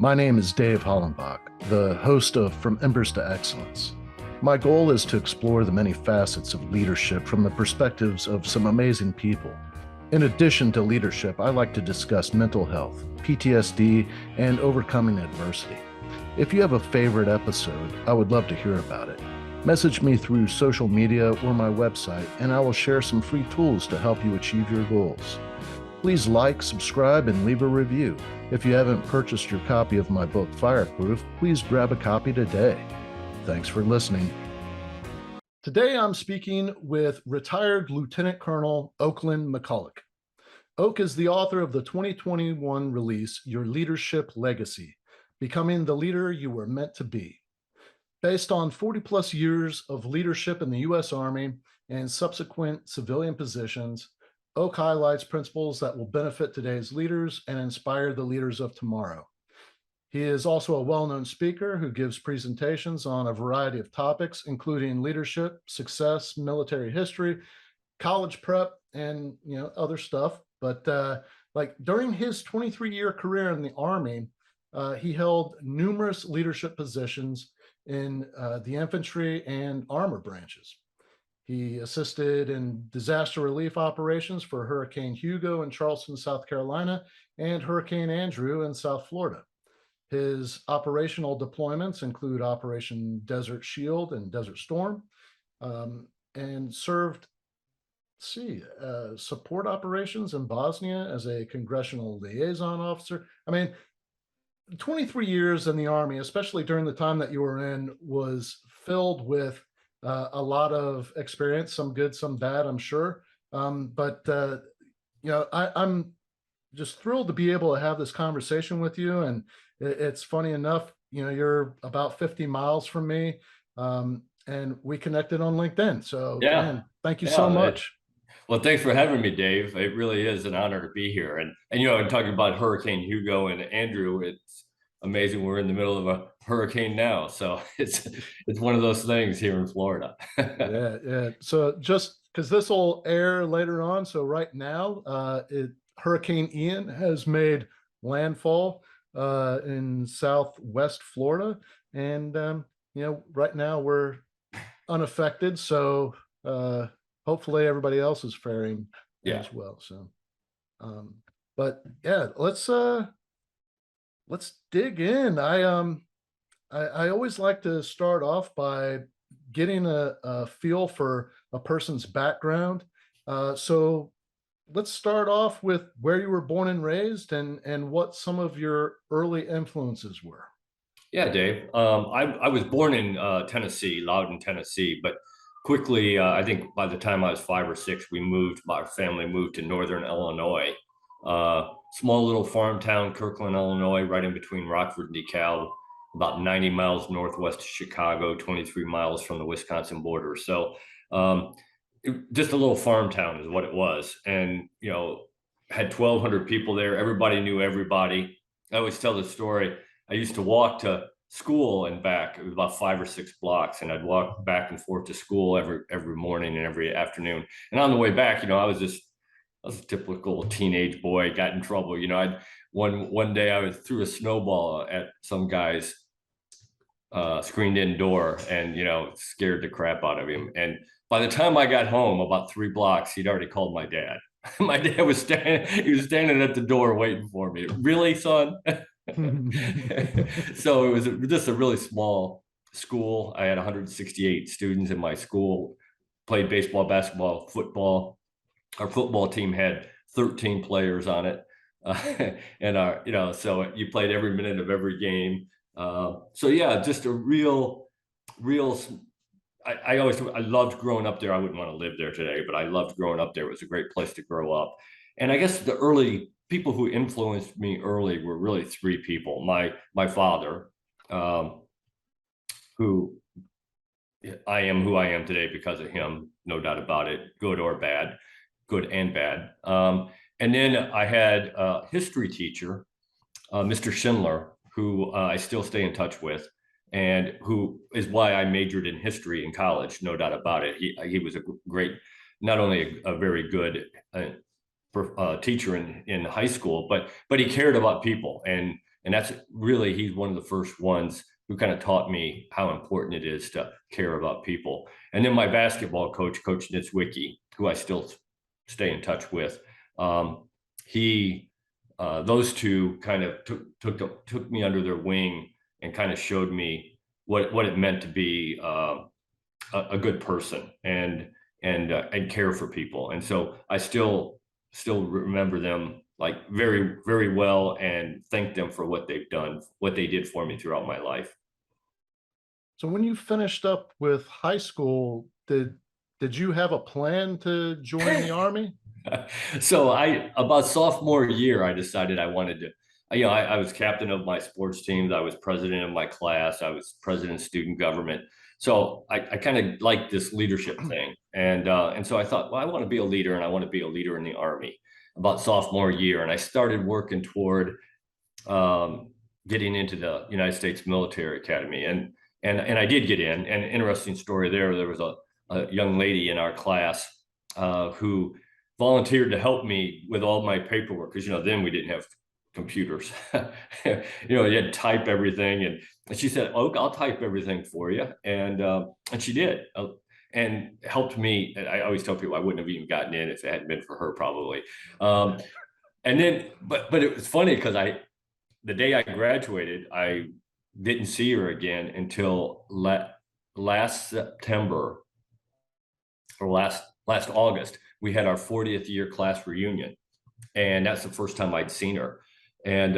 My name is Dave Hollenbach, the host of From Embers to Excellence. My goal is to explore the many facets of leadership from the perspectives of some amazing people. In addition to leadership, I like to discuss mental health, PTSD, and overcoming adversity. If you have a favorite episode, I would love to hear about it. Message me through social media or my website, and I will share some free tools to help you achieve your goals. Please like, subscribe, and leave a review. If you haven't purchased your copy of my book, Fireproof, please grab a copy today. Thanks for listening. Today, I'm speaking with retired Lieutenant Colonel Oakland McCulloch. Oak is the author of the 2021 release, Your Leadership Legacy, Becoming the Leader You Were Meant to Be. Based on 40 plus years of leadership in the U.S. Army and subsequent civilian positions, Oak highlights principles that will benefit today's leaders and inspire the leaders of tomorrow. He is also a well-known speaker who gives presentations on a variety of topics, including leadership, success, military history, college prep, and other stuff. But during his 23-year career in the Army, he held numerous leadership positions in the Infantry and Armor branches. He assisted in disaster relief operations for Hurricane HUGO in Charleston, South Carolina, and Hurricane Andrew in South Florida. His operational deployments include Operation Desert Shield and Desert Storm, and served support operations in Bosnia as a Congressional Liaison Officer. 23 years in the Army, especially during the time that you were in, was filled with a lot of experience, some good, some bad, I'm sure. I'm just thrilled to be able to have this conversation with you. And it's funny enough, you're about 50 miles from me, and we connected on LinkedIn. So man, thank you so much. Well, thanks for having me, Dave. It really is an honor to be here. And I'm talking about Hurricane Hugo and Andrew. It's amazing. We're in the middle of a hurricane now. So it's one of those things here in Florida. Yeah. So just because this will air later on. So right now, Hurricane Ian has made landfall in southwest Florida. And, right now we're unaffected. So hopefully everybody else is faring as well. So, but yeah, let's dig in. I always like to start off by getting a feel for a person's background. So let's start off with where you were born and raised and what some of your early influences were. Yeah, Dave. I was born in Tennessee, Loudon, Tennessee, but quickly, I think by the time I was 5 or 6, my family moved to Northern Illinois. Small little farm town, Kirkland, Illinois, right in between Rockford and DeKalb, about 90 miles northwest of Chicago, 23 miles from the Wisconsin border. So just a little farm town is what it was. And, had 1,200 people there. Everybody knew everybody. I always tell the story. I used to walk to school and back. It was about 5 or 6 blocks, and I'd walk back and forth to school every morning and every afternoon. And on the way back, I was a typical teenage boy, got in trouble. One day I threw a snowball at some guy's screened in door and, scared the crap out of him. And by the time I got home, about 3 blocks, he'd already called my dad. My dad was standing at the door waiting for me. Really, son? So it was just a really small school. I had 168 students in my school, played baseball, basketball, football. Our football team had 13 players on it. And so you played every minute of every game. So yeah, just a real, I loved growing up there. I wouldn't want to live there today, but I loved growing up there. It was a great place to grow up. And I guess the early people who influenced me early were really 3 people. My father, who I am who I am today because of him, no doubt about it, good or bad, good and bad. And then I had a history teacher, Mr. Schindler, who I still stay in touch with, and who is why I majored in history in college, no doubt about it. He was a great, not only a very good teacher in high school, but he cared about people, and And that's really, he's one of the first ones who kind of taught me how important it is to care about people. And then my basketball coach, Coach Nitzwicki, who I still stay in touch with, those two kind of took me under their wing and kind of showed me what it meant to be a good person and care for people. And so I still remember them like very, very well, and thank them for what they've done, what they did for me throughout my life. So when you finished up with high school, did you have a plan to join the Army? So about sophomore year, I decided I wanted to, I was captain of my sports teams. I was president of my class. I was president of student government. So I kind of liked this leadership thing. And so I thought, well, I want to be a leader, and I want to be a leader in the Army about sophomore year. And I started working toward getting into the United States Military Academy. And I did get in. And interesting story there was a young lady in our class who volunteered to help me with all my paperwork, because then we didn't have computers. You had to type everything, and she said, "Oh, I'll type everything for you," and she did, and helped me. I always tell people I wouldn't have even gotten in if it hadn't been for her, probably. And then, but it was funny because the day I graduated, I didn't see her again until last September, or last August. We had our 40th year class reunion, and that's the first time I'd seen her. And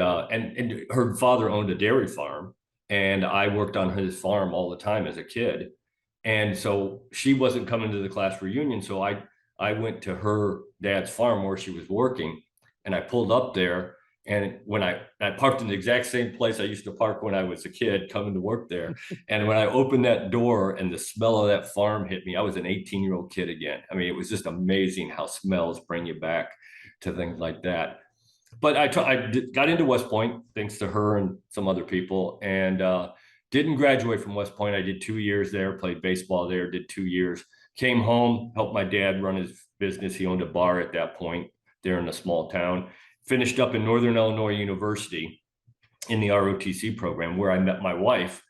her father owned a dairy farm, and I worked on his farm all the time as a kid. And so she wasn't coming to the class reunion, so I went to her dad's farm where she was working, and I pulled up there. And when I parked in the exact same place I used to park when I was a kid coming to work there. And when I opened that door and the smell of that farm hit me, I was an 18-year-old kid again. I mean, it was just amazing how smells bring you back to things like that. But I got into West Point thanks to her and some other people, and didn't graduate from West Point. I did 2 years there, played baseball there, did 2 years, came home, helped my dad run his business. He owned a bar at that point there in a small town. Finished up in Northern Illinois University in the ROTC program, where I met my wife,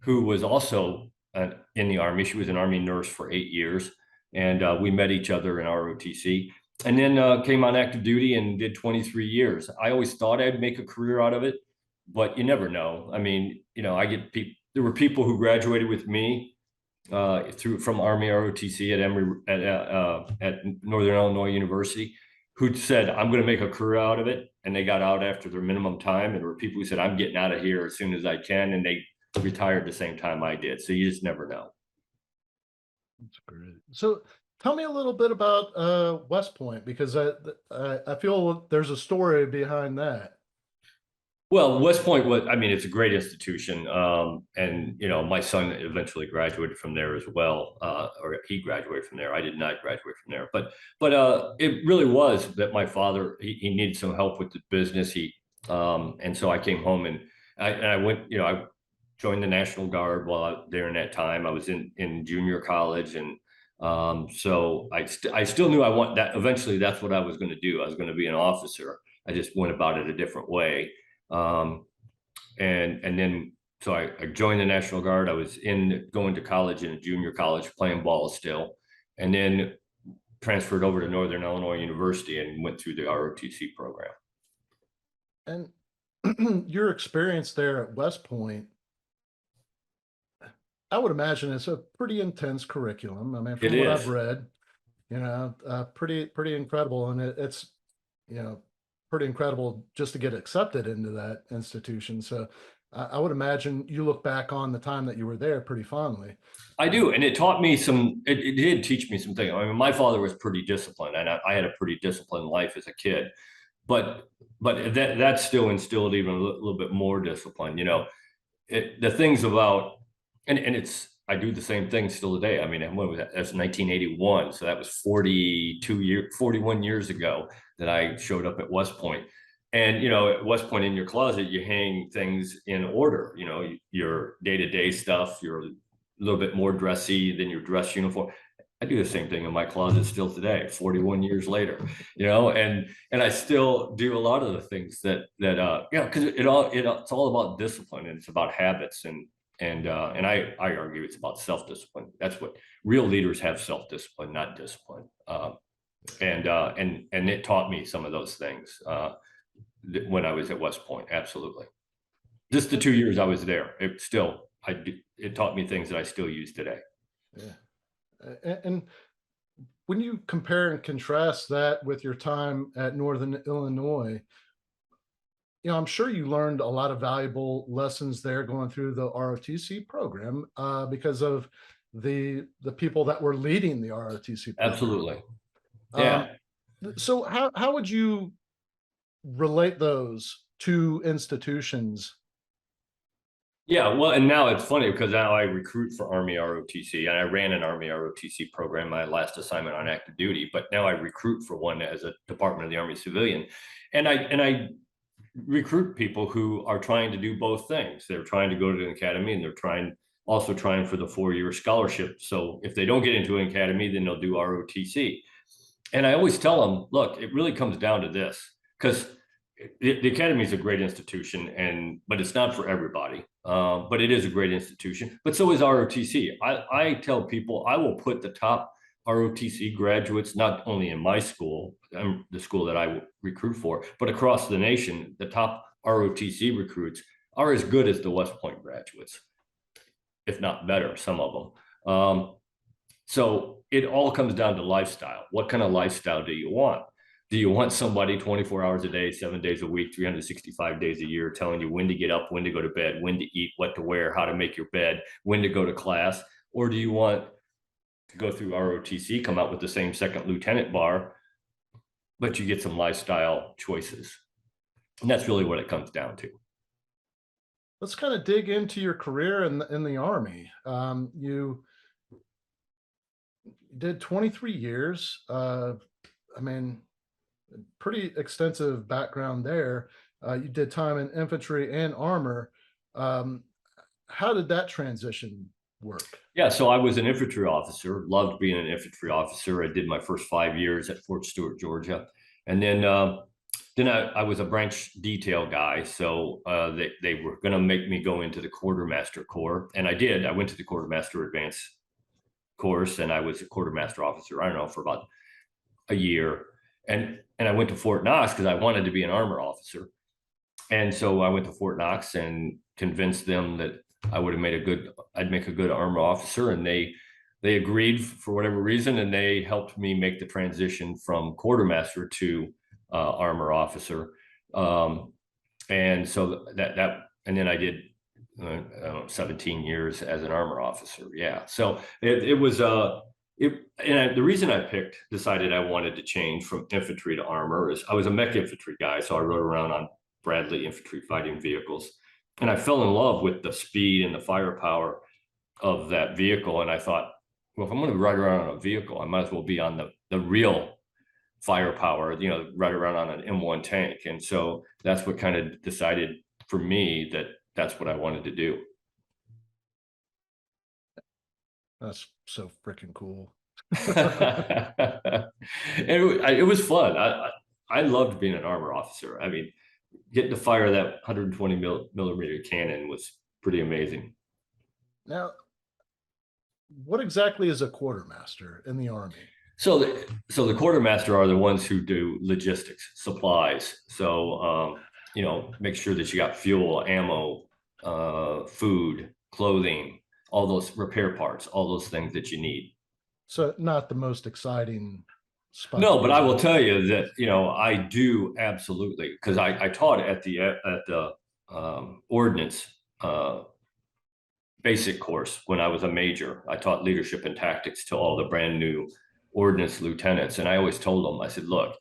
who was also in the Army. She was an Army nurse for 8 years, and we met each other in ROTC, and then came on active duty and did 23 years. I always thought I'd make a career out of it, but you never know. I mean, there were people who graduated with me from Army ROTC at Northern Illinois University, who said, "I'm going to make a career out of it," and they got out after their minimum time. And there were people who said, "I'm getting out of here as soon as I can," and they retired the same time I did. So you just never know. That's great. So tell me a little bit about West Point, because I feel there's a story behind that. Well, West Point it's a great institution. And, my son eventually graduated from there as well, or he graduated from there. I did not graduate from there, but it really was that my father, he needed some help with the business. And so I came home, and I went, I joined the National Guard during that time. I was in junior college. And so I still knew eventually that's what I was going to do. I was going to be an officer. I just went about it a different way. And then, so I joined the National Guard. I was going to college in a junior college, playing ball still, and then transferred over to Northern Illinois University and went through the ROTC program. And your experience there at West Point, I would imagine it's a pretty intense curriculum. I mean, from what I've read, pretty incredible. And it's, pretty incredible just to get accepted into that institution. So I would imagine you look back on the time that you were there pretty fondly. I do. And it taught me it did teach me some things. I mean, my father was pretty disciplined, and I had a pretty disciplined life as a kid, but that still instilled even a little bit more discipline. The things about, and I do the same thing still today. I mean, when was that? That's 1981. So that was 41 years ago that I showed up at West Point. And, at West Point, in your closet, you hang things in order, your day-to-day stuff. You're a little bit more dressy than your dress uniform. I do the same thing in my closet still today, 41 years later, you know, and I still do a lot of the things because it's all about discipline, and it's about habits, and I argue it's about self-discipline. That's what real leaders have: self-discipline, not discipline. And it taught me some of those things when I was at West Point. Absolutely. Just the 2 years I was there, it taught me things that I still use today. Yeah. And when you compare and contrast that with your time at Northern Illinois, I'm sure you learned a lot of valuable lessons there going through the ROTC program because of the people that were leading the ROTC program. Absolutely. Yeah. So how would you relate those two institutions? Yeah, well, and now it's funny because now I recruit for Army ROTC, and I ran an Army ROTC program my last assignment on active duty, but now I recruit for one as a Department of the Army civilian, and I recruit people who are trying to do both things. They're trying to go to an academy, and they're also trying for the 4-year scholarship. So if they don't get into an academy, then they'll do ROTC. And I always tell them, look, it really comes down to this, because the academy is a great institution, but it's not for everybody. But it is a great institution. But so is ROTC. I tell people I will put the top ROTC graduates not only in my school, the school that I recruit for, but across the nation. The top ROTC recruits are as good as the West Point graduates, if not better, some of them. So it all comes down to lifestyle. What kind of lifestyle do you want? Do you want somebody 24 hours a day, 7 days a week, 365 days a year, telling you when to get up, when to go to bed, when to eat, what to wear, how to make your bed, when to go to class? Or do you want to go through ROTC, come out with the same second lieutenant bar, but you get some lifestyle choices? And that's really what it comes down to. Let's kind of dig into your career in the Army. You did 23 years. Pretty extensive background there. You did time in infantry and armor. How did that transition work? Yeah, so I was an infantry officer, loved being an infantry officer. I did my first 5 years at Fort Stewart, Georgia. And then I was a branch detail guy. So they were going to make me go into the quartermaster corps. And I did. I went to the quartermaster advanced course, and I was a quartermaster officer, I don't know, for about a year. And I went to Fort Knox because I wanted to be an armor officer. And so I went to Fort Knox and convinced them that I'd make a good armor officer. And they agreed for whatever reason, and they helped me make the transition from quartermaster to armor officer. And so and then I did 17 years as an armor officer. Yeah. So it was the reason I decided I wanted to change from infantry to armor is I was a mech infantry guy. So I rode around on Bradley infantry fighting vehicles, and I fell in love with the speed and the firepower of that vehicle. And I thought, well, if I'm going to ride around on a vehicle, I might as well be on the real firepower, ride around on an M1 tank. And so that's what kind of decided for me that that's what I wanted to do. That's so freaking cool. It was fun. I loved being an armor officer. I mean, getting to fire that 120 millimeter cannon was pretty amazing. Now, what exactly is a quartermaster in the Army? So the quartermaster are the ones who do logistics, supplies. So make sure that you got fuel, ammo, food, clothing, all those repair parts, all those things that you need. So not the most exciting spot. No, but I will tell you that, I do absolutely, because I taught at the ordnance basic course when I was a major. I taught leadership and tactics to all the brand new ordnance lieutenants. And I always told them, I said, look,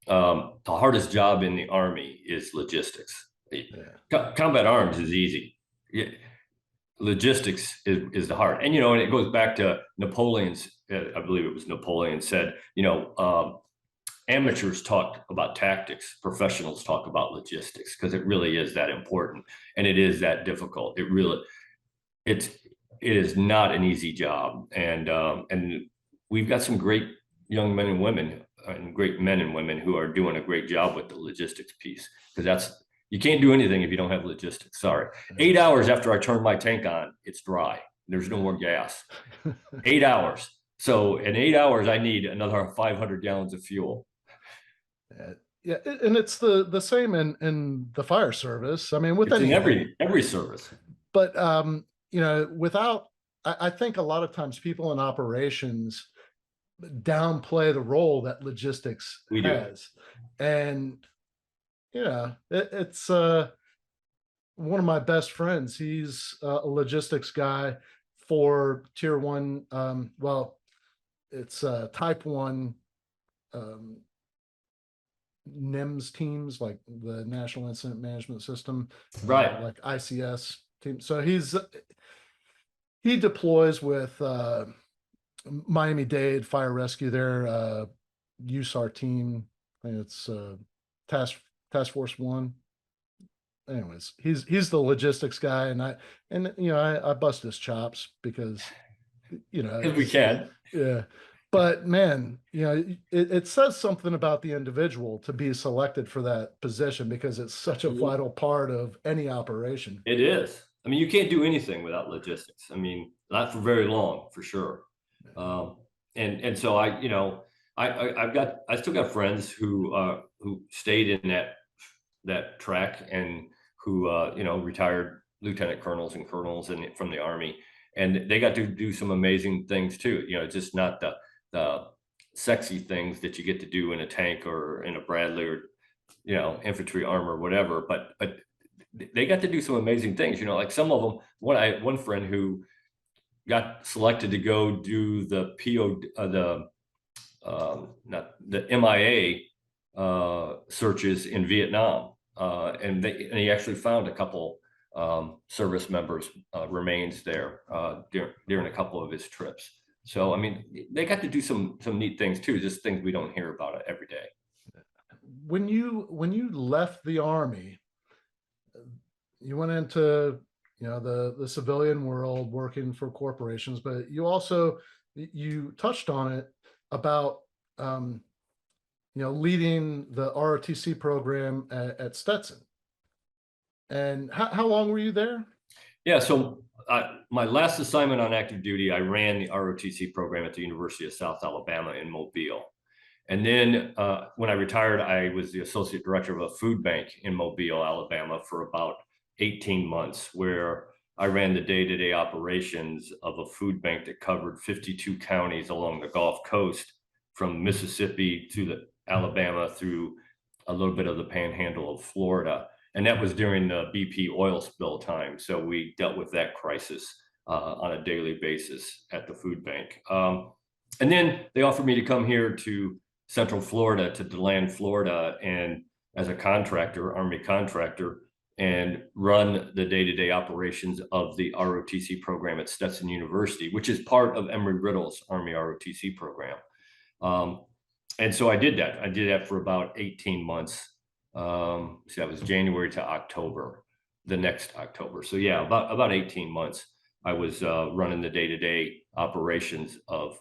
the hardest job in the Army is logistics. Yeah. Combat arms is easy. Yeah. Logistics is the hard. And, and it goes back to Napoleon's, I believe it was Napoleon said, amateurs talk about tactics, professionals talk about logistics, because it really is that important. And it is that difficult. It is not an easy job. And we've got some great young men and women and great men and women who are doing a great job with the logistics piece, because you can't do anything if you don't have logistics. Sorry. 8 hours after I turn my tank on, it's dry. There's no more gas. 8 hours. So in 8 hours, I need another 500 gallons of fuel. Yeah, and it's the same in the fire service. I mean, with it's in every service. But without, I think a lot of times people in operations downplay the role that logistics has. And it's one of my best friends. He's a logistics guy for tier 1. Well, it's type 1 NIMS teams, like the National Incident Management System, right? Like ICS team. So he deploys with Miami-Dade Fire Rescue, their USAR team. I think it's Task Force 1. Anyways, he's the logistics guy, and I bust his chops because if we can. Yeah. But man, it says something about the individual to be selected for that position, because it's such a vital part of any operation. It is. I mean, you can't do anything without logistics. I mean, not for very long, for sure. And so I still got friends who stayed in that track, and who retired lieutenant colonels and colonels from the Army, and they got to do some amazing things too. Just not the sexy things that you get to do in a tank or in a Bradley or infantry armor, whatever, but they got to do some amazing things. Like some of them. One friend who got selected to go do the MIA searches in Vietnam, and he actually found a couple service members remains there during a couple of his trips. So I mean, they got to do some neat things too, just things we don't hear about every day. When you left the Army, you went into the civilian world working for corporations, but you touched on it about leading the ROTC program at Stetson. And how long were you there? Yeah, so my last assignment on active duty, I ran the ROTC program at the University of South Alabama in Mobile. And then when I retired, I was the associate director of a food bank in Mobile, Alabama for about 18 months, where I ran the day-to-day operations of a food bank that covered 52 counties along the Gulf Coast, from Mississippi to the Alabama through a little bit of the panhandle of Florida. And that was during the BP oil spill time. So we dealt with that crisis on a daily basis at the food bank. And then they offered me to come here to Central Florida, to DeLand, Florida, and as a contractor, Army contractor, and run the day-to-day operations of the ROTC program at Stetson University, which is part of Embry-Riddle's Army ROTC program. And so I did that. I did that for about 18 months. So that was January to October, the next October. So yeah, about 18 months, I was running the day-to-day operations of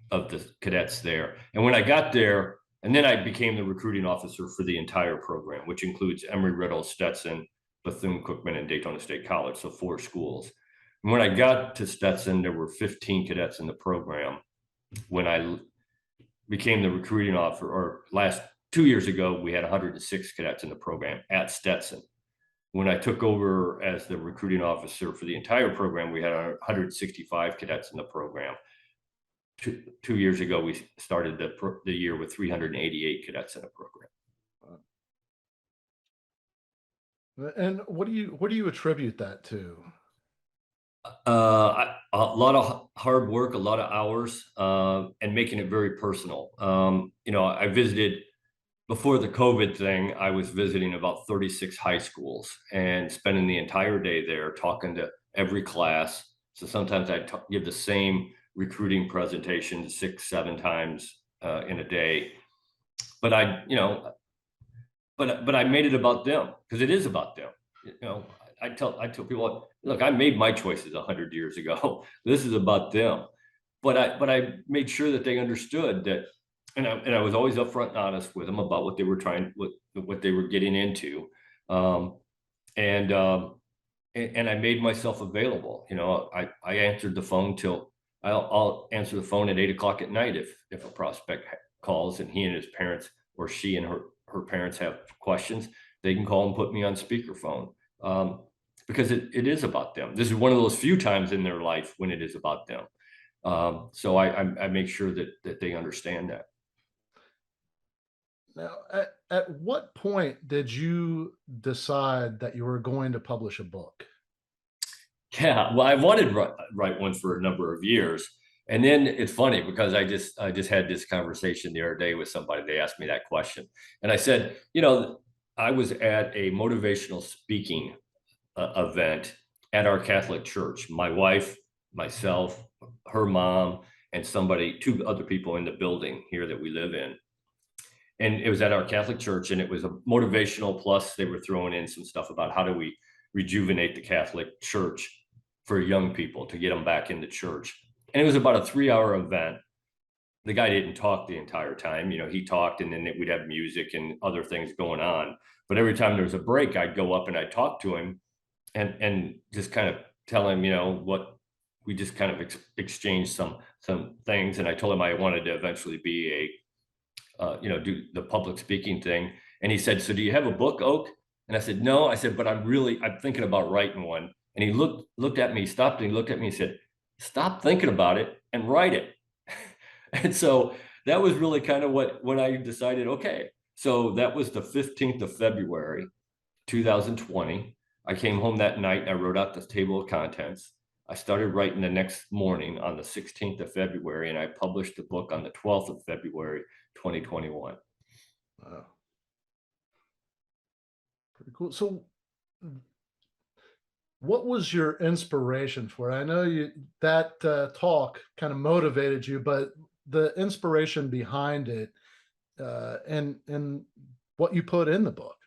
the cadets there. And when I got there, and then I became the recruiting officer for the entire program, which includes Embry-Riddle, Stetson, Bethune-Cookman, and Daytona State College, so 4 schools. And when I got to Stetson, there were 15 cadets in the program. When I became the recruiting officer, or last 2 years ago, we had 106 cadets in the program at Stetson. When I took over as the recruiting officer for the entire program, we had 165 cadets in the program. 2 years ago, we started the year with 388 cadets in the program. And what do you attribute that to? A lot of hard work, a lot of hours, and making it very personal. I visited, before the COVID thing, I was visiting about 36 high schools and spending the entire day there talking to every class. So sometimes I give the same recruiting presentation 6-7 times in a day. But I made it about them, because it is about them. I tell people, look, I made my choices 100 years ago. This is about them. but I made sure that they understood that, and I was always upfront and honest with them about what they were what they were getting into, um, and and I made myself available. I answered the phone till I'll answer the phone at 8 o'clock at night if a prospect calls and he and his parents, or she and her parents, have questions. They can call and put me on speakerphone, because it is about them. This is one of those few times in their life when it is about them. So I make sure that they understand that. Now, at what point did you decide that you were going to publish a book? Yeah, well, I wanted to write one for a number of years. And then it's funny because I just had this conversation the other day with somebody. They asked me that question. And I said, I was at a motivational speaking event at our Catholic church. My wife, myself, her mom, and two other people in the building here that we live in. And it was at our Catholic church, and it was a motivational, plus they were throwing in some stuff about how do we rejuvenate the Catholic Church for young people to get them back into church. And it was about a 3-hour event. The guy didn't talk the entire time. He talked, and then we'd have music and other things going on. But every time there was a break, I'd go up and I'd talk to him and just kind of tell him, what we just kind of exchanged some things. And I told him I wanted to eventually be do the public speaking thing. And he said, "So do you have a book, Oak?" And I said, "No." I said, "But I'm thinking about writing one." And he looked at me, stopped, and he looked at me and said, "Stop thinking about it and write it." And so that was really kind of when I decided, okay. So that was the 15th of February, 2020. I came home that night and I wrote out the table of contents. I started writing the next morning on the 16th of February, and I published the book on the 12th of February, 2021. Wow. Pretty cool. So what was your inspiration for it? I know that talk kind of motivated you, but the inspiration behind it, and what you put in the book.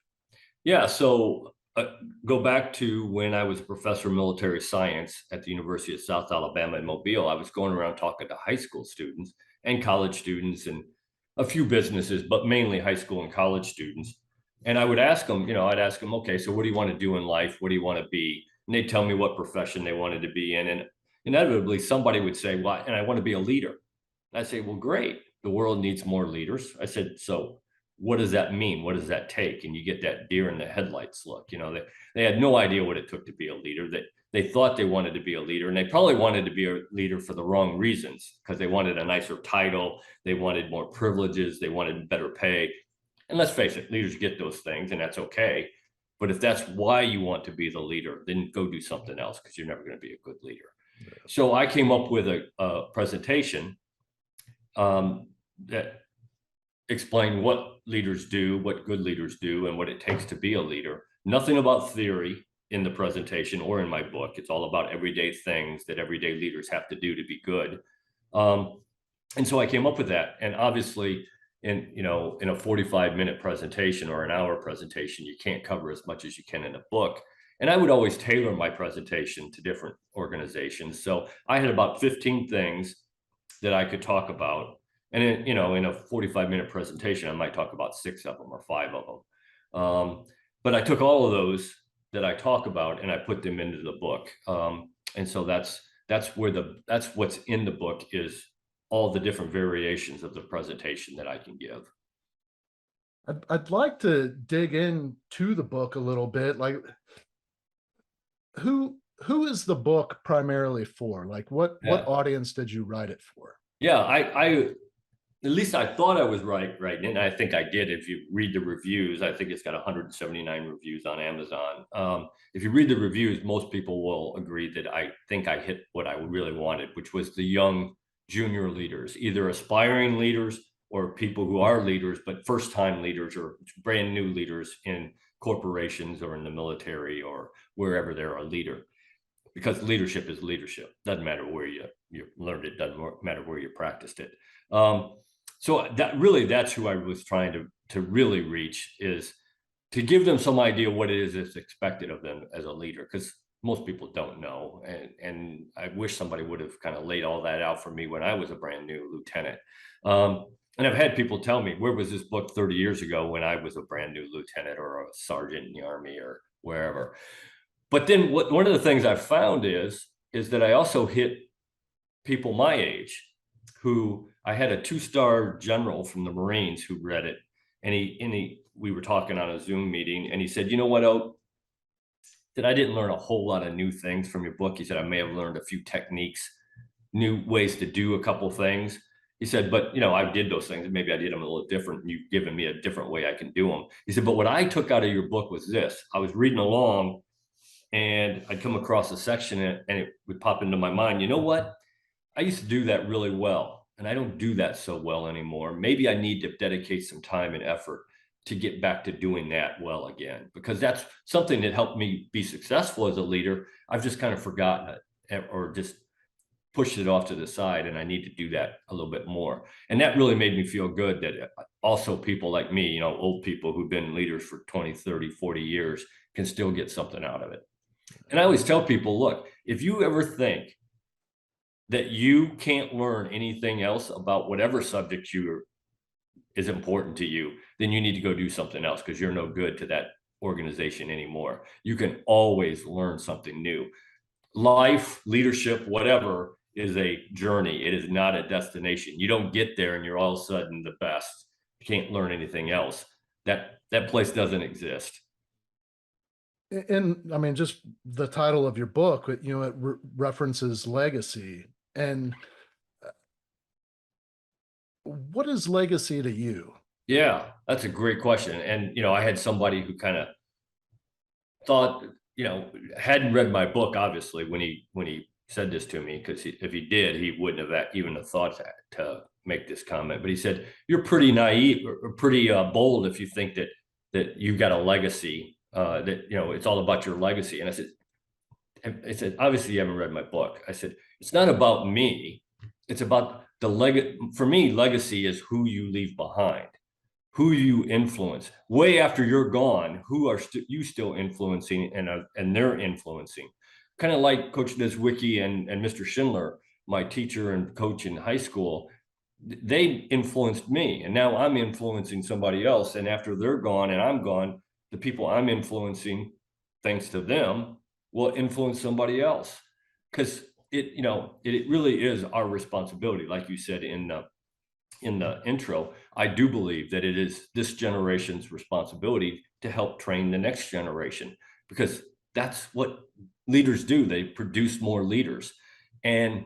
Yeah, so go back to when I was a professor of military science at the University of South Alabama in Mobile. I was going around talking to high school students and college students and a few businesses, but mainly high school and college students. And I would ask them, okay, so what do you want to do in life? What do you want to be? And they'd tell me what profession they wanted to be in. And inevitably somebody would say, well, and I want to be a leader. And I say, well, great. The world needs more leaders. I said, so what does that mean? What does that take? And you get that deer in the headlights look. They had no idea what it took to be a leader. That they thought they wanted to be a leader, and they probably wanted to be a leader for the wrong reasons, because they wanted a nicer title, they wanted more privileges, they wanted better pay. And let's face it, leaders get those things, and that's okay. But if that's why you want to be the leader, then go do something else, because you're never going to be a good leader. Yeah. So I came up with a presentation that explained what leaders do, what good leaders do, and what it takes to be a leader. Nothing about theory in the presentation or in my book. It's all about everyday things that everyday leaders have to do to be good. And so I came up with that. And obviously, in a 45-minute presentation or an hour presentation, you can't cover as much as you can in a book. And I would always tailor my presentation to different organizations. So I had about 15 things that I could talk about. And in a 45-minute presentation, I might talk about 6 of them or 5 of them. But I took all of those that I talk about and I put them into the book. And so that's what's in the book, is all the different variations of the presentation that I can give. I'd like to dig into the book a little bit. Like, who is the book primarily for? Like, what audience did you write it for? Yeah, I at least I thought I was right, and I think I did. If you read the reviews, I think it's got 179 reviews on Amazon. If you read the reviews, most people will agree that I think I hit what I really wanted, which was the young junior leaders, either aspiring leaders or people who are leaders, but first-time leaders or brand new leaders in corporations or in the military or wherever they're a leader. Because leadership is leadership. Doesn't matter where you learned it, doesn't matter where you practiced it. So that's who I was trying to really reach, is to give them some idea what it is that's expected of them as a leader. Because most people don't know. And I wish somebody would have kind of laid all that out for me when I was a brand new lieutenant. And I've had people tell me, where was this book 30 years ago when I was a brand new lieutenant or a sergeant in the Army or wherever? But then one of the things I've found is that I also hit people my age who I had a 2-star general from the Marines who read it. And we were talking on a Zoom meeting, and he said, you know what, Oak, that I didn't learn a whole lot of new things from your book. He said, I may have learned a few techniques, new ways to do a couple things. He said, but I did those things. Maybe I did them a little different. You've given me a different way I can do them. He said, but what I took out of your book was this. I was reading along and I'd come across a section and it would pop into my mind. You know what? I used to do that really well, and I don't do that so well anymore. Maybe I need to dedicate some time and effort to get back to doing that well again, because that's something that helped me be successful as a leader. I've just kind of forgotten it or just pushed it off to the side, and I need to do that a little bit more. And that really made me feel good that also people like me, old people who've been leaders for 20, 30, 40 years can still get something out of it. And I always tell people, look, if you ever think that you can't learn anything else about whatever subject is important to you, then you need to go do something else, because you're no good to that organization anymore. You can always learn something new. Life, leadership, whatever, is a journey. It is not a destination. You don't get there and you're all of a sudden the best. You can't learn anything else. That place doesn't exist. And I mean, just the title of your book, it references legacy. And what is legacy to you? Yeah, that's a great question. And, I had somebody who kind of thought, hadn't read my book, obviously, when he said this to me, because if he did, he wouldn't have even thought to make this comment. But he said, you're pretty naive or pretty bold if you think that you've got a legacy, that, it's all about your legacy. And I said, obviously you haven't read my book. I said, it's not about me. It's about the legacy. For me, legacy is who you leave behind, who you influence. Way after you're gone, who are you still influencing and they're influencing? Kind of like Coach Deswicki and Mr. Schindler, my teacher and coach in high school. They influenced me, and now I'm influencing somebody else. And after they're gone and I'm gone, the people I'm influencing, thanks to them, will influence somebody else. Because it really is our responsibility, like you said in the intro. I do believe that it is this generation's responsibility to help train the next generation, because that's what leaders do. They produce more leaders. And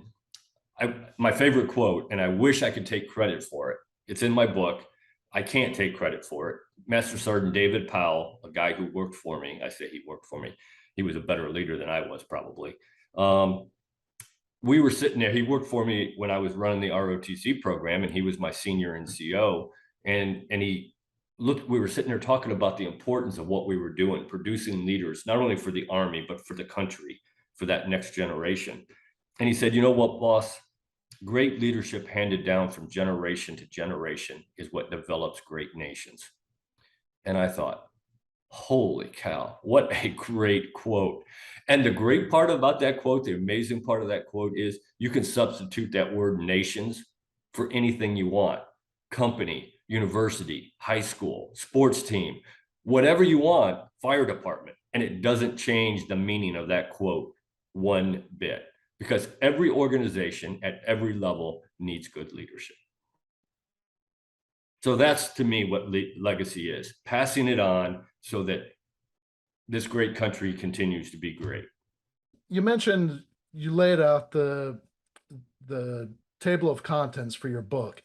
my favorite quote, and I wish I could take credit for it, it's in my book. I can't take credit for it. Master Sergeant David Powell, a guy who worked for me, I say he worked for me, he was a better leader than I was probably. We were sitting there, he worked for me when I was running the ROTC program, and he was my senior NCO. And we were sitting there talking about the importance of what we were doing, producing leaders, not only for the Army, but for the country, for that next generation. And he said, you know what, boss? Great leadership handed down from generation to generation is what develops great nations. And I thought, holy cow, what a great quote. And the great part about that quote, the amazing part of that quote, is you can substitute that word nations for anything you want. Company, university, high school, sports team, whatever you want, fire department. And it doesn't change the meaning of that quote one bit, because every organization at every level needs good leadership. So that's, to me, what legacy is, passing it on so that this great country continues to be great. You mentioned you laid out the table of contents for your book,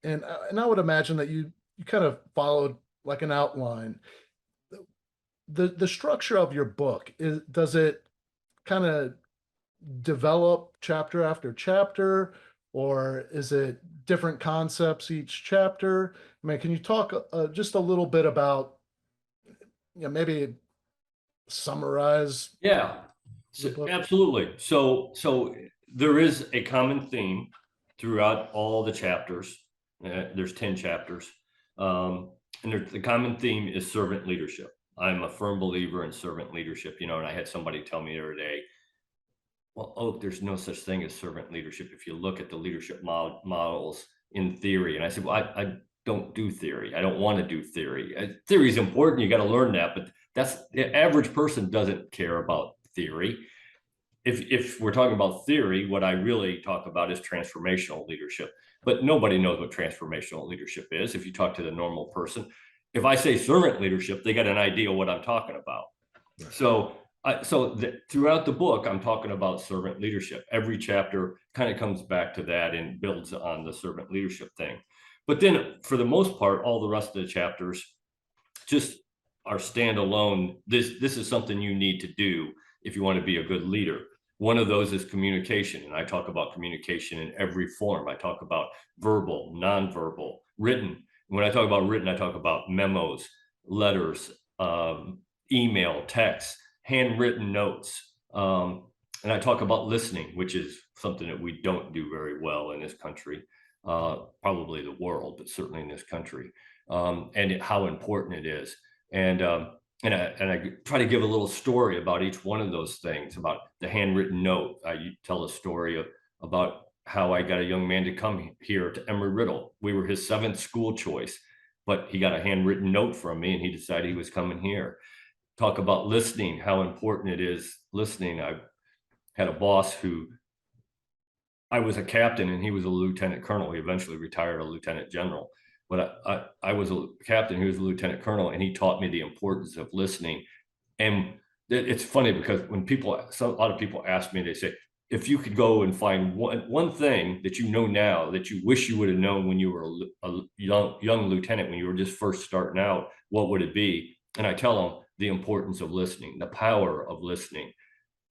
and I would imagine that you kind of followed like an outline. The structure of your book, does it kind of develop chapter after chapter, or is it different concepts each chapter? I mean, can you talk just a little bit about, maybe summarize? Yeah, absolutely. So there is a common theme throughout all the chapters. There's 10 chapters. And the common theme is servant leadership. I'm a firm believer in servant leadership, and I had somebody tell me the other day, well, oh, there's no such thing as servant leadership if you look at the leadership models in theory. And I said, well, I don't do theory. I don't want to do theory. Theory is important. You got to learn that, but the average person doesn't care about theory. If we're talking about theory, what I really talk about is transformational leadership. But nobody knows what transformational leadership is. If you talk to the normal person, if I say servant leadership, they got an idea what I'm talking about. Right. So throughout the book, I'm talking about servant leadership. Every chapter kind of comes back to that and builds on the servant leadership thing. But then for the most part, all the rest of the chapters just are standalone. This is something you need to do if you want to be a good leader. One of those is communication. And I talk about communication in every form. I talk about verbal, nonverbal, written. When I talk about written, I talk about memos, letters, email, text, handwritten notes. And I talk about listening, which is something that we don't do very well in this country, probably the world, but certainly in this country, and how important it is. And I try to give a little story about each one of those things. About the handwritten note, you tell a story about how I got a young man to come here to Embry-Riddle. We were his 7th school choice, but he got a handwritten note from me and he decided he was coming here. Talk about listening, how important it is listening. I had a boss who, I was a captain and he was a lieutenant colonel. He eventually retired a lieutenant general. But I was a captain, he was a lieutenant colonel, and he taught me the importance of listening. And it's funny because when a lot of people ask me, they say, if you could go and find one thing that you know now that you wish you would have known when you were a young lieutenant, when you were just first starting out, what would it be? And I tell them the importance of listening, the power of listening.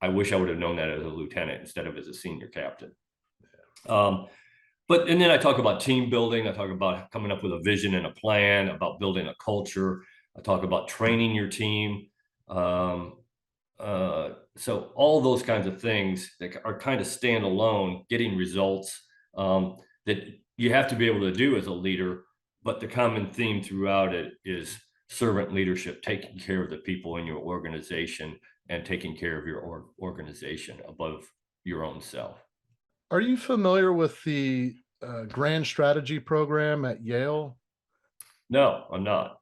I wish I would have known that as a lieutenant instead of as a senior captain. And then I talk about team building. I talk about coming up with a vision and a plan, about building a culture. I talk about training your team. So all those kinds of things that are kind of standalone, getting results that you have to be able to do as a leader. But the common theme throughout it is servant leadership, taking care of the people in your organization and taking care of your organization above your own self. Are you familiar with the Grand Strategy program at Yale? No, I'm not.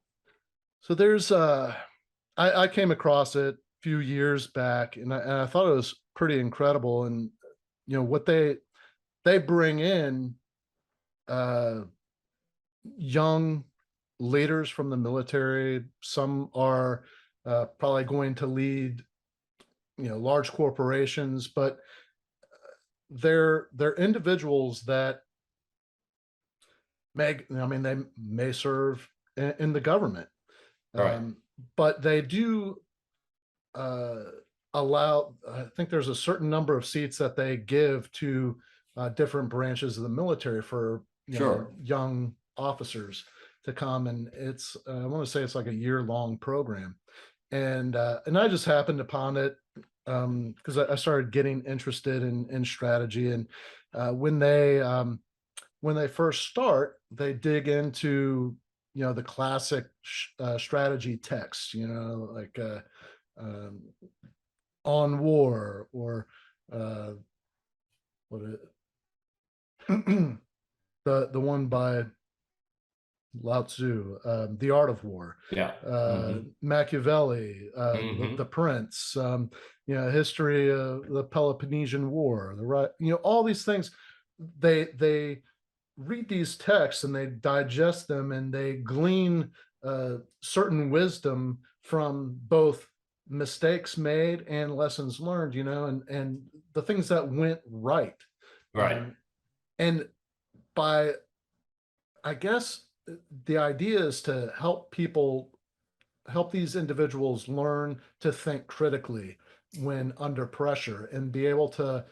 So there's I came across it a few years back, and I thought it was pretty incredible. And what they bring in young leaders from the military. Some are probably going to lead large corporations, but they're individuals that they may serve in the government, Right. but they do allow, I think there's a certain number of seats that they give to different branches of the military for Sure. young officers to come. And it's I want to say it's like a year-long program. And I just happened upon it because I started getting interested in strategy. And when they first start, they dig into the classic strategy texts, like on war, or what it, the one by Lao Tzu, The Art of War, Yeah. Machiavelli, Mhm. the Prince, history of the Peloponnesian War, all these things. They read these texts and they digest them and they glean certain wisdom from both mistakes made and lessons learned, and the things that went right. Right. And by, I guess, the idea is to help these individuals learn to think critically when under pressure and be able to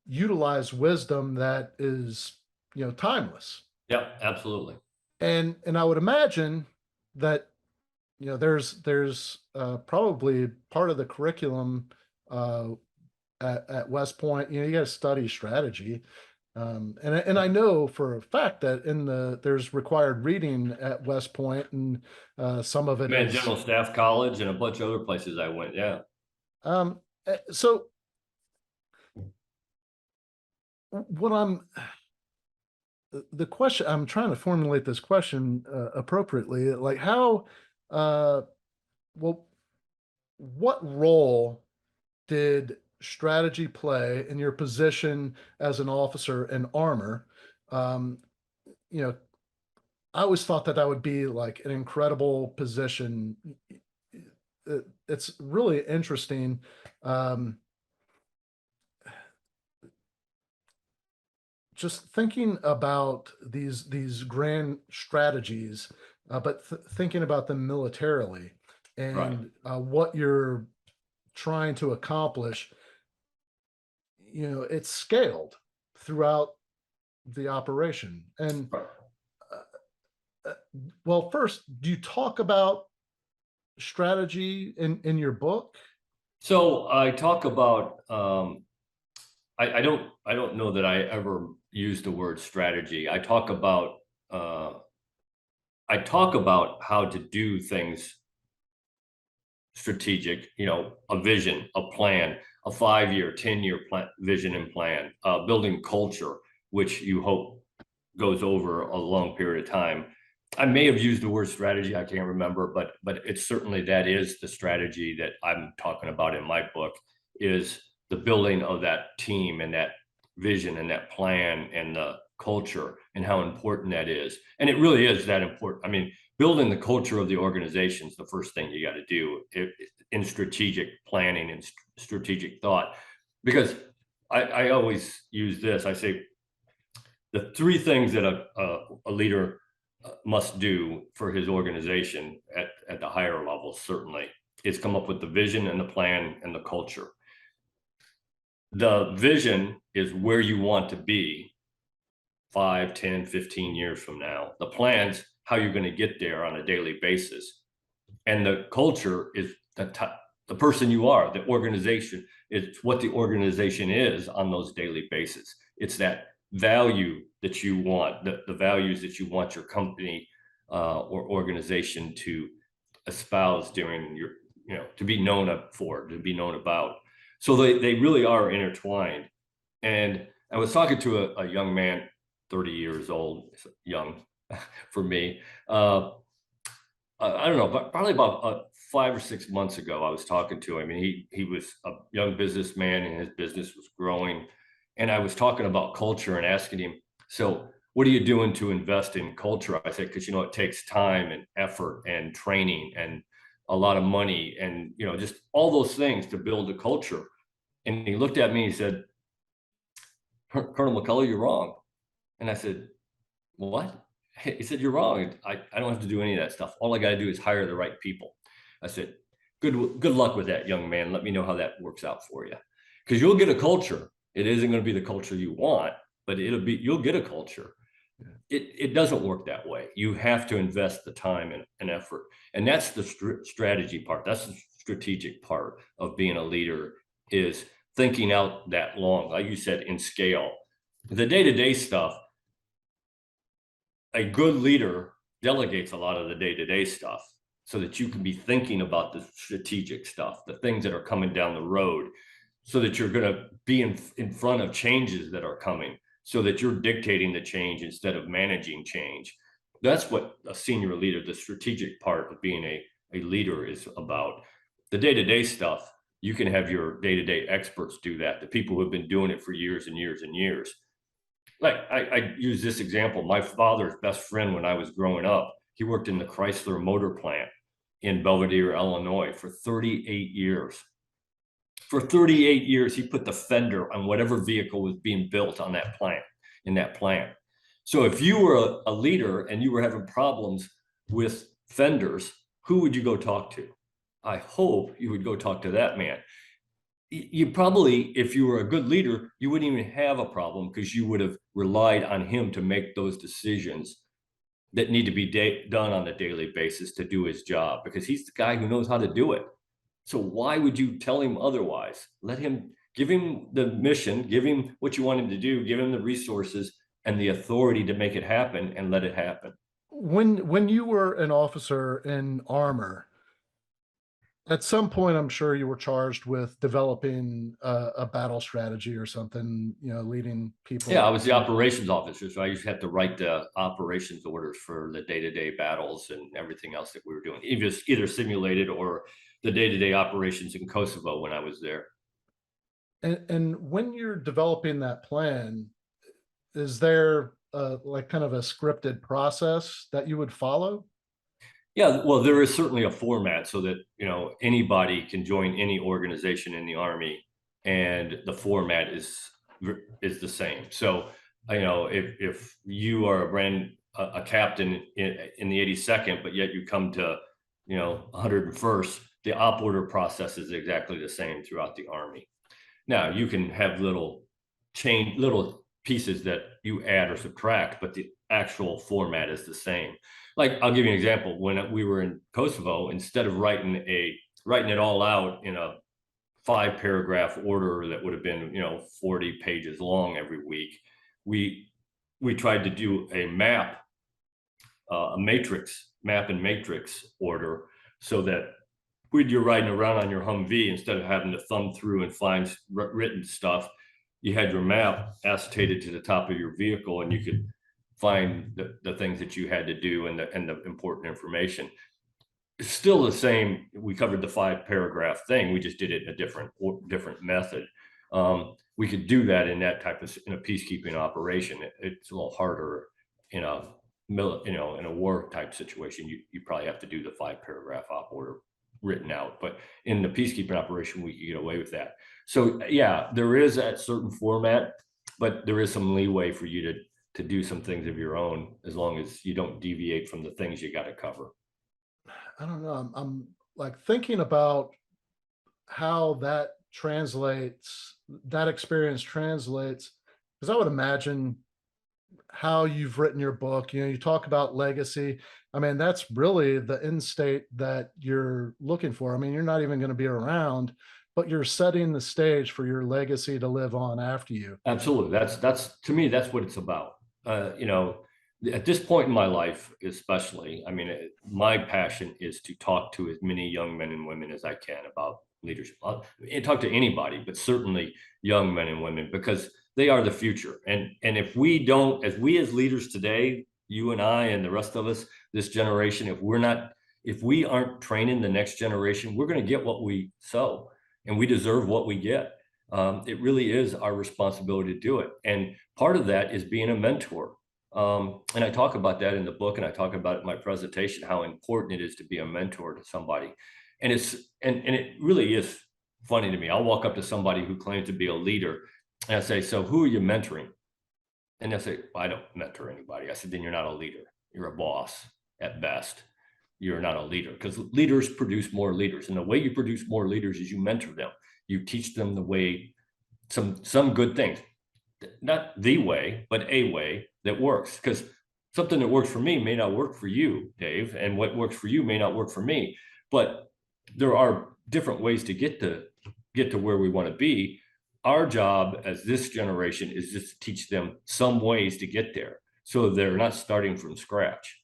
utilize wisdom that is timeless. Yeah, absolutely. And I would imagine that there's probably part of the curriculum at West Point. You got to study strategy. And I know for a fact that there's required reading at West Point, and some of it Man, is. General Staff College and a bunch of other places I went. Yeah. So what the question I'm trying to formulate this question appropriately, like how, well, what role did strategy play in your position as an officer in armor? Um, you know, I always thought that that would be like an incredible position. It's really interesting. Um, just thinking about these grand strategies, but thinking about them militarily Right. and what you're trying to accomplish, it's scaled throughout the operation. And Right. well, first, do you talk about strategy in your book? So I talk about I don't know that I ever used the word strategy. Uh, I talk about how to do things strategic, a vision, a plan, a 5-year, 10-year plan, vision and plan, building culture, which you hope goes over a long period of time. I may have used the word strategy, I can't remember, but it's certainly that is the strategy that I'm talking about in my book, is the building of that team and that vision and that plan and the culture and how important that is. And it really is that important. I mean, building the culture of the organization is the first thing you got to do in strategic planning and strategic thought. Because I always use this. I say the three things that a leader must do for his organization at the higher levels, certainly, is come up with the vision and the plan and the culture. The vision is where you want to be 5, 10, 15 years from now. The plan's how you're going to get there on a daily basis. And the culture is the person you are, the organization. It's what the organization is on those daily basis. It's that value that you want, the values that you want your company or organization to espouse during your, to be known for, to be known about. So they really are intertwined. And I was talking to a young man, 30 years old, young for me. I don't know, but probably about 5 or 6 months ago, I was talking to him, and he was a young businessman, and his business was growing. And I was talking about culture and asking him, "So, what are you doing to invest in culture?" I said, "Because it takes time and effort and training and a lot of money, and just all those things to build a culture." And he looked at me and he said, "Colonel McCulloch, you're wrong." And I said, "What?" He said, "You're wrong. I don't have to do any of that stuff. All I got to do is hire the right people." I said, good luck with that, young man. Let me know how that works out for you. Because you'll get a culture. It isn't going to be the culture you want, but you'll get a culture. It doesn't work that way. You have to invest the time and effort. And that's the strategy part. That's the strategic part of being a leader, is thinking out that long, like you said, in scale. The day-to-day stuff, a good leader delegates a lot of the day-to-day stuff so that you can be thinking about the strategic stuff, the things that are coming down the road, so that you're going to be in front of changes that are coming, so that you're dictating the change instead of managing change. That's what a senior leader, the strategic part of being a leader, is about. The day-to-day stuff, you can have your day-to-day experts do that, the people who have been doing it for years and years and years. Like I use this example. My father's best friend when I was growing up, he worked in the Chrysler motor plant in Belvidere, Illinois for 38 years. For 38 years, he put the fender on whatever vehicle was being built on that plant, in that plant. So if you were a leader and you were having problems with fenders, who would you go talk to? I hope you would go talk to that man. You probably, if you were a good leader, you wouldn't even have a problem, because you would have relied on him to make those decisions that need to be done on a daily basis to do his job, because he's the guy who knows how to do it. So why would you tell him otherwise? Let him give him the mission, give him what you want him to do, give him the resources and the authority to make it happen, and let it happen. When you were an officer in armor, at some point, I'm sure you were charged with developing a battle strategy or something, leading Yeah, I people. was the operations officer, so I used to have to write the operations orders for the day-to-day battles and everything else that we were doing, either simulated or the day-to-day operations in Kosovo when I was there. And when you're developing that plan, is there like kind of a scripted process that you would follow? Yeah, well, there is certainly a format so that anybody can join any organization in the Army, and the format is the same. So, if you are a captain in the 82nd, but yet you come to 101st, the op order process is exactly the same throughout the Army. Now, you can have little pieces that you add or subtract, but the actual format is the same. Like, I'll give you an example. When we were in Kosovo, instead of writing it all out in a 5-paragraph order that would have been 40 pages long every week, we tried to do a map and matrix order, so that when you're riding around on your Humvee, instead of having to thumb through and find written stuff, you had your map acetated to the top of your vehicle, and you could find the things that you had to do and the important information. It's still the same. We covered the 5-paragraph thing. We just did it in a different method. We could do that in a peacekeeping operation. It's a little harder in a in a war type situation. You probably have to do the 5-paragraph op order written out, but in the peacekeeping operation, we could get away with that. So yeah, there is that certain format, but there is some leeway for you to do some things of your own, as long as you don't deviate from the things you got to cover. I don't know. I'm like thinking about how that experience translates, because I would imagine how you've written your book. You talk about legacy. I mean, that's really the end state that you're looking for. I mean, you're not even going to be around, but you're setting the stage for your legacy to live on after you. Absolutely. That's to me, that's what it's about. At this point in my life, especially, I mean, my passion is to talk to as many young men and women as I can about leadership. And talk to anybody, but certainly young men and women, because they are the future. And if we don't, as leaders today, you and I and the rest of us, this generation, if we aren't training the next generation, we're going to get what we sow, and we deserve what we get. It really is our responsibility to do it. And part of that is being a mentor. And I talk about that in the book, and I talk about it in my presentation, how important it is to be a mentor to somebody. And it really is funny to me. I'll walk up to somebody who claims to be a leader, and I say, "So who are you mentoring?" And they'll say, "Well, I don't mentor anybody." I said, "Then you're not a leader. You're a boss at best. You're not a leader, because leaders produce more leaders. And the way you produce more leaders is you mentor them. You teach them the way, some good things, not the way, but a way that works, because something that works for me may not work for you, Dave, and what works for you may not work for me. But there are different ways to get to where we want to be. Our job as this generation is just to teach them some ways to get there, so they're not starting from scratch."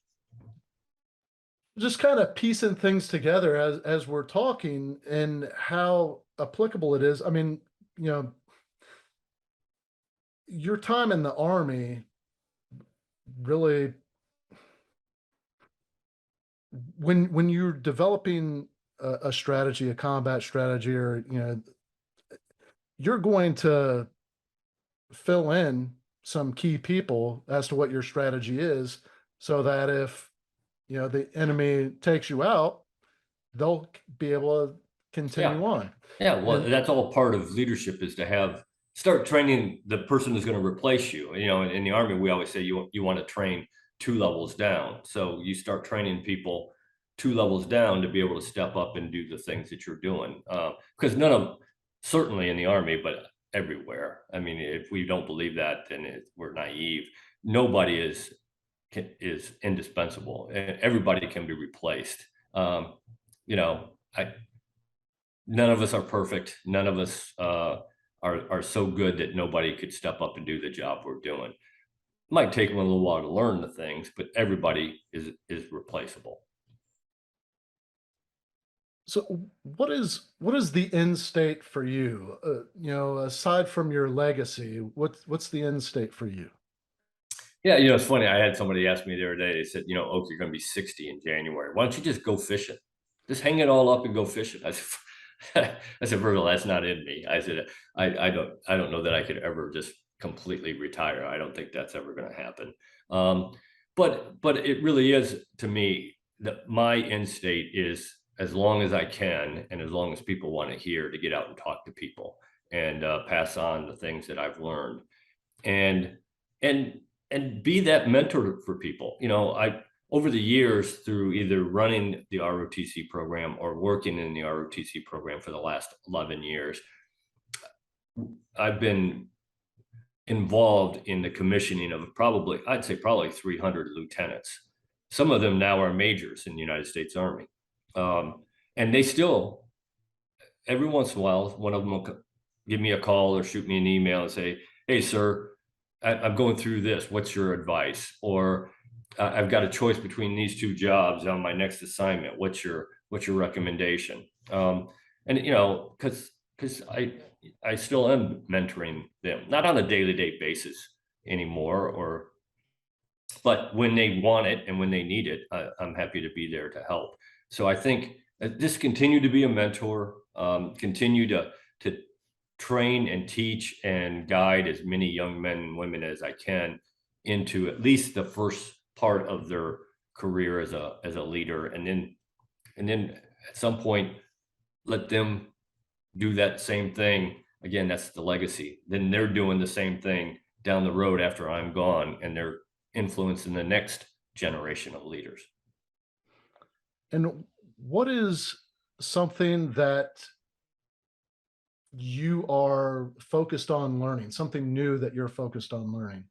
Just kind of piecing things together as we're talking, and how applicable it is. I mean, your time in the Army really, when you're developing a strategy, a combat strategy, or you're going to fill in some key people as to what your strategy is, so that if the enemy takes you out, they'll be able to continue on. Yeah, well, And that's all part of leadership, is to start training the person who's going to replace you. In the Army, we always say you want to train 2 levels down. So you start training people 2 levels down to be able to step up and do the things that you're doing. Because certainly in the Army, but everywhere. I mean, if we don't believe that, then we're naive. Nobody is indispensable. Everybody can be replaced. None of us are perfect. None of us are so good that nobody could step up and do the job we're doing. It might take them a little while to learn the things, but everybody is replaceable. So what is the end state for you? Aside from your legacy, what's the end state for you? Yeah, it's funny. I had somebody ask me the other day. They said, Oak, you're going to be 60 in January. Why don't you just go fishing? Just hang it all up and go fishing. I said, Virgil, that's not in me. I said, I don't know that I could ever just completely retire. I don't think that's ever going to happen. But it really is, to me, that my end state is, as long as I can and as long as people want to hear, to get out and talk to people and pass on the things that I've learned, and and be that mentor for people. I, over the years, through either running the ROTC program or working in the ROTC program for the last 11 years, I've been involved in the commissioning of I'd say probably 300 lieutenants. Some of them now are majors in the United States Army. And they still, every once in a while, one of them will give me a call or shoot me an email and say, hey, sir, I'm going through this. What's your advice? Or I've got a choice between these two jobs on my next assignment. What's your recommendation? And because I still am mentoring them, not on a day-to-day basis anymore, but when they want it and when they need it, I'm happy to be there to help. So I think just continue to be a mentor, continue to train and teach and guide as many young men and women as I can into at least the first part of their career as a leader, and then at some point let them do that same thing again. That's the legacy. Then they're doing the same thing down the road after I'm gone, and they're influencing the next generation of leaders. And what is something that you are focused on learning, something new that you're focused on learning?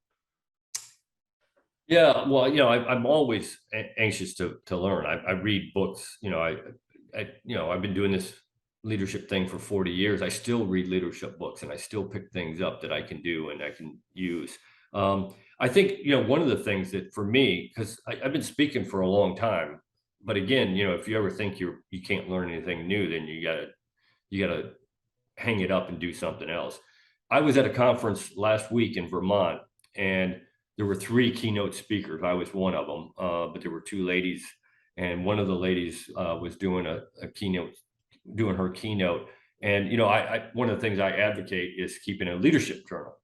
Yeah, well, I'm always anxious to learn. I read books. I've been doing this leadership thing for 40 years. I still read leadership books, and I still pick things up that I can do and I can use. I think one of the things that, for me, because I've been speaking for a long time, but again, if you ever think you can't learn anything new, then you gotta hang it up and do something else. I was at a conference last week in Vermont, and there were 3 keynote speakers. I was one of them, but there were 2 ladies, and one of the ladies was doing a keynote, doing her keynote. And I one of the things I advocate is keeping a leadership journal,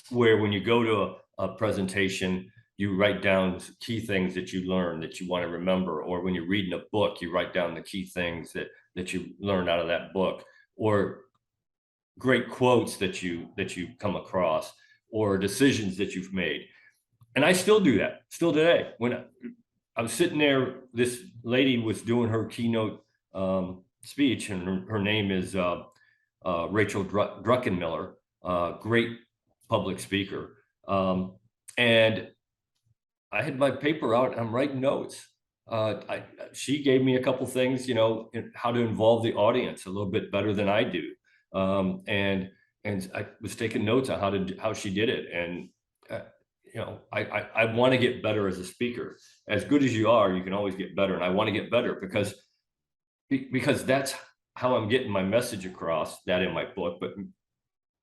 where when you go to a presentation, you write down key things that you learn that you want to remember, or when you're reading a book, you write down the key things that you learned out of that book, or great quotes that you come across, or decisions that you've made. And I still do that still today. When I was sitting there, this lady was doing her keynote speech, and her name is Rachel Druckenmiller, great public speaker. And I had my paper out, and I'm writing notes. She gave me a couple things, how to involve the audience a little bit better than I do. And I was taking notes on how she did it. And, I want to get better as a speaker. As good as you are, you can always get better. And I want to get better because that's how I'm getting my message across, that in my book. But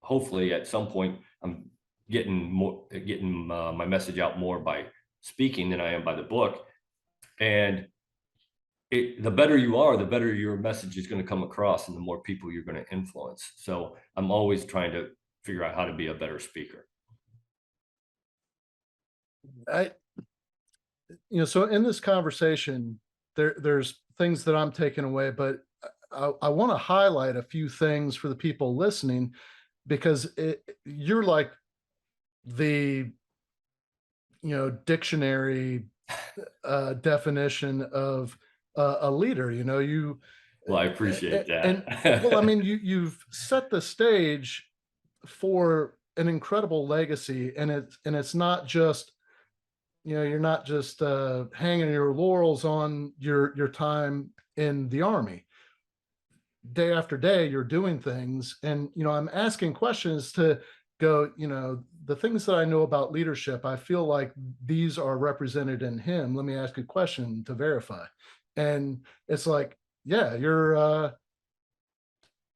hopefully at some point I'm getting my message out more by speaking than I am by the book. And the better you are, the better your message is going to come across, and the more people you're going to influence. So I'm always trying to figure out how to be a better speaker. So in this conversation, there's things that I'm taking away, but I want to highlight a few things for the people listening, because you're like the dictionary definition of a leader. Well, I appreciate that. And well, I mean, you've set the stage for an incredible legacy, and it's not just you're not just hanging your laurels on your time in the Army. day after day, you're doing things. And, I'm asking questions to go, the things that I know about leadership, I feel like these are represented in him. Let me ask a question to verify. And it's like, yeah, you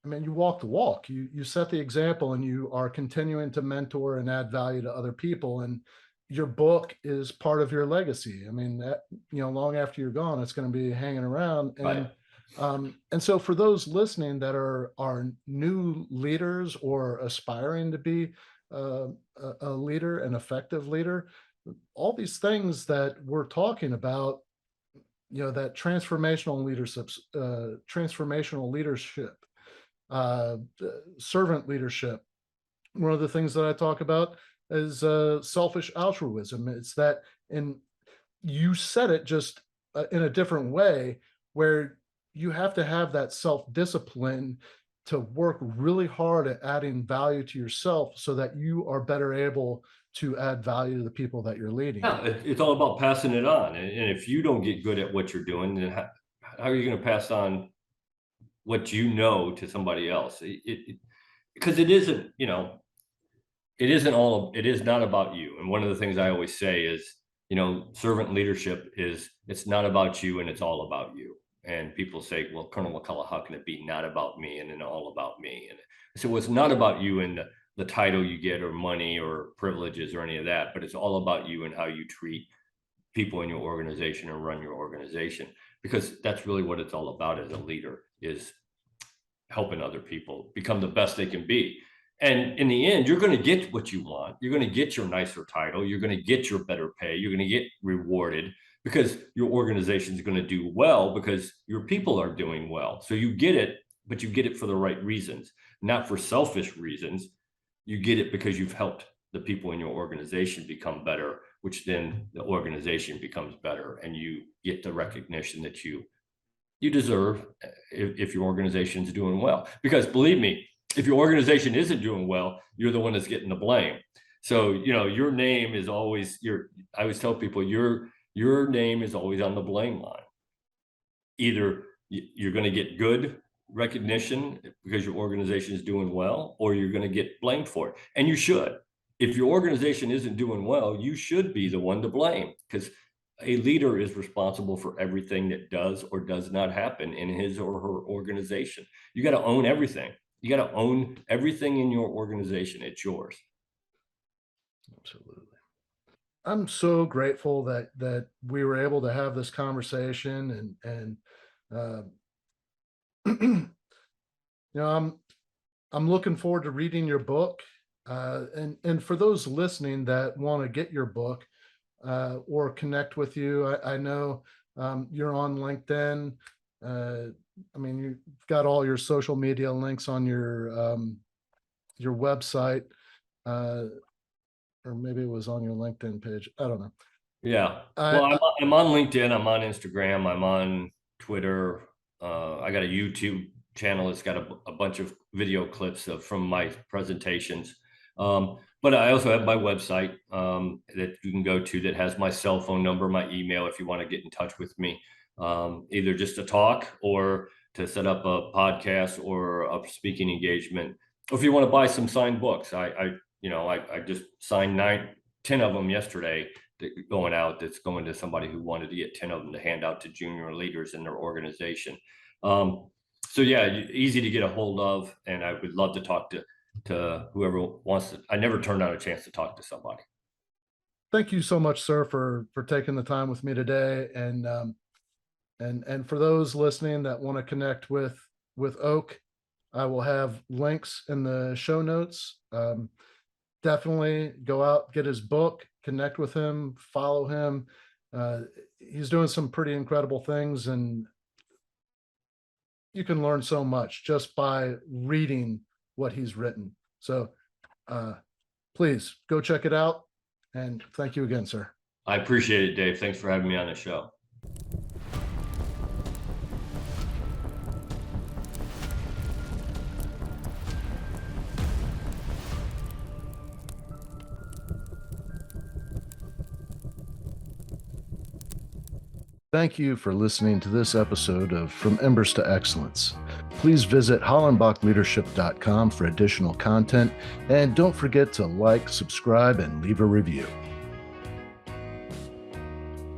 walk the walk. You set the example, and you are continuing to mentor and add value to other people. And your book is part of your legacy. Long after you're gone, it's going to be hanging around. Right. And so for those listening that are new leaders or aspiring to be a leader, an effective leader, all these things that we're talking about, that transformational leadership, uh, servant leadership. One of the things that I talk about is selfish altruism. It's that, and you said it just in a different way, where you have to have that self-discipline to work really hard at adding value to yourself so that you are better able to add value to the people that you're leading. Yeah, it's all about passing it on. And if you don't get good at what you're doing, then how are you going to pass on what you know to somebody else? Because it isn't, it is not about you. And one of the things I always say is, servant leadership it's not about you and it's all about you. And people say, well, Colonel McCulloch, how can it be not about me and then all about me? And I said, well, it's not about you and the title you get or money or privileges or any of that, but it's all about you and how you treat people in your organization and run your organization, because that's really what it's all about as a leader, is helping other people become the best they can be. And in the end, you're going to get what you want. You're going to get your nicer title. You're going to get your better pay. You're going to get rewarded because your organization is going to do well because your people are doing well. So you get it, but you get it for the right reasons, not for selfish reasons. You get it because you've helped the people in your organization become better, which then the organization becomes better, and you get the recognition that you deserve if your organization is doing well. Because believe me, if your organization isn't doing well, you're the one that's getting the blame. So, your name is always I always tell people your name is always on the blame line. Either you're going to get good recognition because your organization is doing well, or you're going to get blamed for it. And you should. If your organization isn't doing well, you should be the one to blame, because a leader is responsible for everything that does or does not happen in his or her organization. You got to own everything. You got to own everything in your organization. It's yours. Absolutely. I'm so grateful that we were able to have this conversation, and I'm looking forward to reading your book. And for those listening that want to get your book or connect with you, I know you're on LinkedIn. You've got all your social media links on your website, or maybe it was on your LinkedIn page. I don't know. Yeah. Well, I'm on LinkedIn. I'm on Instagram. I'm on Twitter. I got a YouTube channel that's got a bunch of video clips from my presentations. But I also have my website that you can go to that has my cell phone number, my email, if you want to get in touch with me, either just to talk or to set up a podcast or a speaking engagement. Or if you want to buy some signed books, I just signed 10 of them yesterday that's going to somebody who wanted to get 10 of them to hand out to junior leaders in their organization. So yeah, easy to get a hold of, and I would love to talk to whoever wants to. I never turned down a chance to talk to somebody. Thank you so much, sir, for taking the time with me today. And for those listening that want to connect with Oak, I will have links in the show notes. Definitely go out, get his book, connect with him, follow him. He's doing some pretty incredible things, and you can learn so much just by reading what he's written. So please go check it out. And thank you again, sir. I appreciate it, Dave. Thanks for having me on the show. Thank you for listening to this episode of From Embers to Excellence. Please visit hollenbachleadership.com for additional content, and don't forget to like, subscribe, and leave a review.